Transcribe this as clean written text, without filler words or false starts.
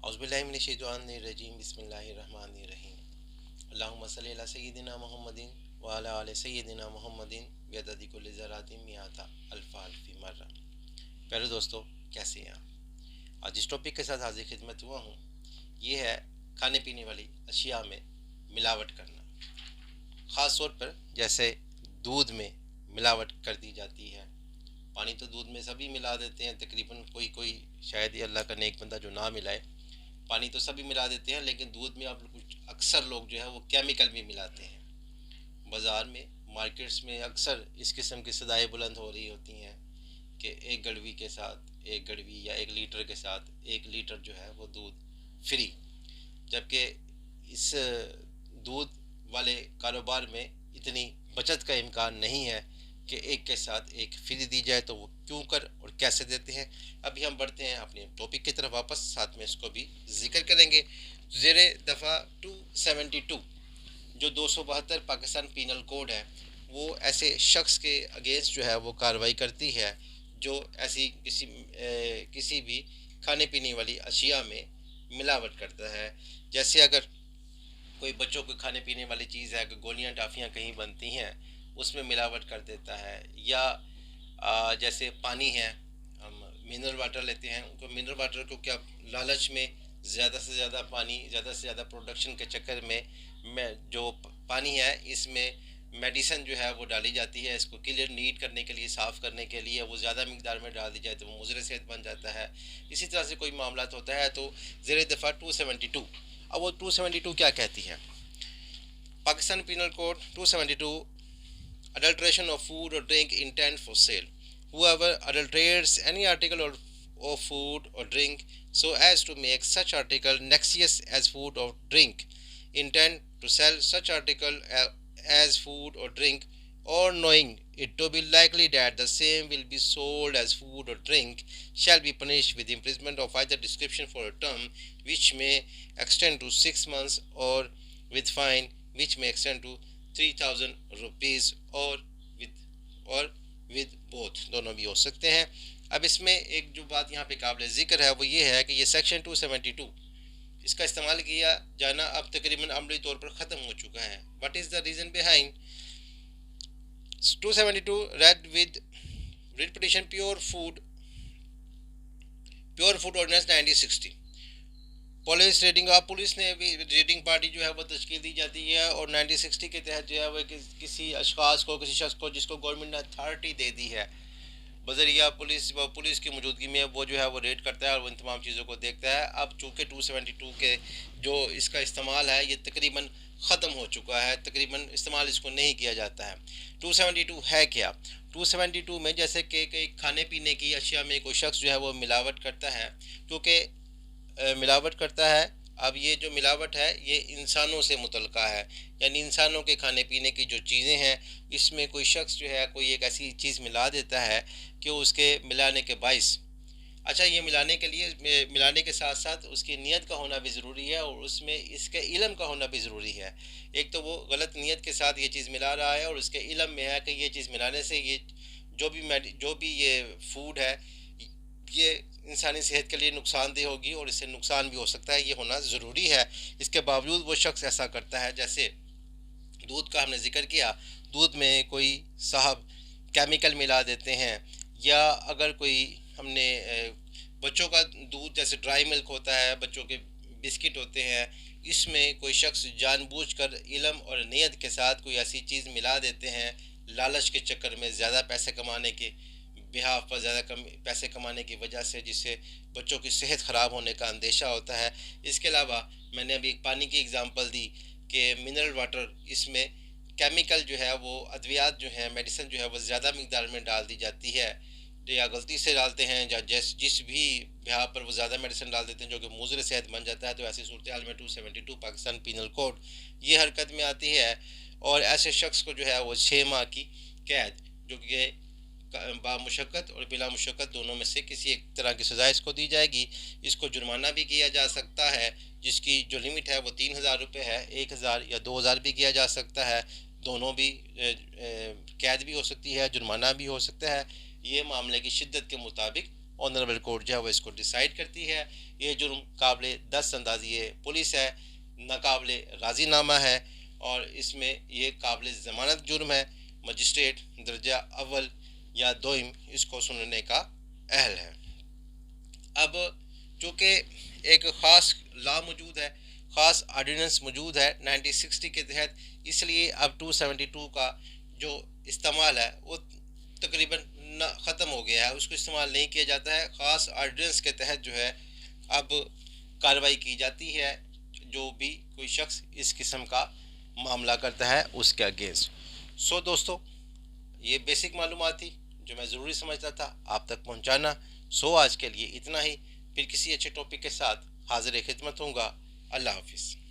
औज़ुबिल्लाहिमिनश्शैतानिर्रजीम बिस्मिल्लाहिर्रहमानिर्रहीम अल्लाहुम्मा सल्लि अला सय्यिदिना मुहम्मदिन व अला आलि सय्यिदिना मुहम्मदिन बिअददि कुल्लि ज़रातिन मिअता अल्फ़ अल्फ़ि मर्रा। प्यारे दोस्तों, कैसे हैं आप? आज इस टॉपिक के साथ हाजिर खिदमत हुआ हूँ। ये है खाने पीने वाली अशिया में मिलावट करना। ख़ास तौर पर जैसे दूध में मिलावट कर दी जाती है। पानी तो दूध में सभी मिला देते हैं तकरीबन, कोई कोई शायद ही अल्लाह का नेक बंदा जो ना मिलाए। पानी तो सभी मिला देते हैं, लेकिन दूध में आप कुछ अक्सर लोग जो है वो केमिकल भी मिलाते हैं। बाज़ार में, मार्केट्स में अक्सर इस किस्म की सदाएं बुलंद हो रही होती हैं कि एक गड़वी के साथ, एक गड़वी या 1 लीटर के साथ 1 लीटर जो है वो दूध फ्री। जबकि इस दूध वाले कारोबार में इतनी बचत का इम्कान नहीं है कि एक के साथ एक फ्री दी जाए, तो वो क्यों कर और कैसे देते हैं। अभी हम बढ़ते हैं अपने टॉपिक की तरफ वापस, साथ में इसको भी जिक्र करेंगे। ज़ेरे दफ़ा 272 जो 272 पाकिस्तान पीनल कोड है, वो ऐसे शख्स के अगेंस्ट जो है वो कार्रवाई करती है जो ऐसी किसी भी खाने पीने वाली अशिया में मिलावट करता है। जैसे अगर कोई बच्चों को खाने पीने वाली चीज़ है, गोलियां टाफियां कहीं बनती हैं, उसमें मिलावट कर देता है। या जैसे पानी है, हम मिनरल वाटर लेते हैं, उनको मिनरल वाटर को क्या लालच में ज़्यादा से ज़्यादा पानी, ज़्यादा से ज़्यादा प्रोडक्शन के चक्कर में जो पानी है इसमें मेडिसिन जो है वो डाली जाती है। इसको क्लियर नीट करने के लिए, साफ़ करने के लिए वो ज़्यादा मिकदार में डाल दी जाए तो वो मुज़र सेहत बन जाता है। इसी तरह से कोई मामला होता है। तो ज़ेरे दफ़ा 272, अब वो 272 क्या कहती है? Pakistan penal code 272, adulteration of food or drink intent for sale. Whoever adulterates any article of food or drink so as to make such article noxious as food or drink, intend to sell such article as food or drink, or knowing it to be likely that the same will be sold as food or drink, shall be punished with imprisonment of either description for a term which may extend to 6 months, or with fine which may extend to 3000 rupees, और with both, दोनों भी हो सकते हैं। अब इसमें एक जो बात यहाँ पे काबिल ज़िक्र है वो ये है कि ये सेक्शन 272 इसका इस्तेमाल किया जाना अब तकरीबन अमली तौर पर ख़त्म हो चुका है। What is the reason behind 272 read with writ petition pure food ordinance 1960। Police reading, आप पुलिस ने भी रीडिंग पार्टी जो है वो तश्कील दी जाती है, और 1960 के तहत जो है वो किसी अशखास को, किसी शख्स को जिसको गवर्नमेंट ने अथॉरिटी दे दी है बजरिया पुलिस की मौजूदगी में, वो जो है वो रेड करता है और वो इन तमाम चीज़ों को देखता है। अब चूँकि 272 के जो इसका इस्तेमाल है ये तकरीबन ख़त्म हो चुका है, तकरीबन इस्तेमाल इसको नहीं किया जाता है। 272 है क्या? 272 में जैसे कि खाने पीने की अशिया में कोई शख्स जो है वो मिलावट करता है, क्योंकि मिलावट करता है। अब ये जो मिलावट है ये इंसानों से मुतल्का है, यानी इंसानों के खाने पीने की जो चीज़ें हैं इसमें कोई शख्स जो है कोई एक ऐसी चीज़ मिला देता है कि उसके मिलाने के बाइस, अच्छा, ये मिलाने के साथ साथ उसकी नीयत का होना भी ज़रूरी है और उसमें इसके इल्म का होना भी ज़रूरी है। एक तो वो गलत नीयत के साथ ये चीज़ मिला रहा है और उसके इल्म में है कि ये चीज़ मिलाने से ये जो भी ये फूड है ये इंसानी सेहत के लिए नुकसानदेह होगी और इससे नुकसान भी हो सकता है, ये होना ज़रूरी है। इसके बावजूद वो शख्स ऐसा करता है। जैसे दूध का हमने जिक्र किया, दूध में कोई साहब केमिकल मिला देते हैं, या अगर कोई हमने बच्चों का दूध, जैसे ड्राई मिल्क होता है, बच्चों के बिस्किट होते हैं, इसमें कोई शख्स जानबूझकर इल्म और नीयत के साथ कोई ऐसी चीज़ मिला देते हैं लालच के चक्कर में, ज़्यादा पैसे कमाने के बिहाफ पर, ज़्यादा पैसे कमाने की वजह से, जिससे बच्चों की सेहत ख़राब होने का अंदेशा होता है। इसके अलावा मैंने अभी एक पानी की एग्ज़ाम्पल दी कि मिनरल वाटर, इसमें केमिकल जो है वो अद्वियात जो है, मेडिसिन जो है वो ज़्यादा मिकदार में डाल दी जाती है, या गलती से डालते हैं, या जिस भी बिहाफ पर वो ज़्यादा मेडिसिन डाल देते हैं जो कि मुज़र सेहत बन जाता है। तो ऐसी सूरत हाल में 272 पाकिस्तान पीनल कोड ये हरकत में आती है, और ऐसे शख्स को जो है वो 6 माह की कैद, जो कि बामुशक्क़त और बिला मुशक्क़त दोनों में से किसी एक तरह की सज़ा इसको दी जाएगी। इसको जुर्माना भी किया जा सकता है, जिसकी जो लिमिट है वो 3000 रुपये है, 1000 या 2000 भी किया जा सकता है। दोनों भी कैद भी हो सकती है, जुर्माना भी हो सकता है। ये मामले की शिद्दत के मुताबिक ऑनरेबल कोर्ट जो है वो इसको डिसाइड करती है। ये जुर्म काबिल दस्तअंदाज़ी पुलिस है, नाकाबिले राजीनामा है और इसमें ये काबिल ज़मानत जुर्म है। मजिस्ट्रेट दर्जा अव्वल या दोइम इसको सुनने का अहल है। अब चूँकि एक ख़ास लॉ मौजूद है, ख़ास आर्डिनेंस मौजूद है 1960 के तहत, इसलिए अब 272 का जो इस्तेमाल है वो तकरीबन ख़त्म हो गया है, उसको इस्तेमाल नहीं किया जाता है। ख़ास आर्डिनेंस के तहत जो है अब कार्रवाई की जाती है जो भी कोई शख्स इस किस्म का मामला करता है उसके अगेंस्ट। सो दोस्तों, ये बेसिक मालूमात थी जो मैं ज़रूरी समझता था आप तक पहुंचाना। सो आज के लिए इतना ही, फिर किसी अच्छे टॉपिक के साथ हाजिर खिदमत होऊंगा। अल्लाह हाफिज़।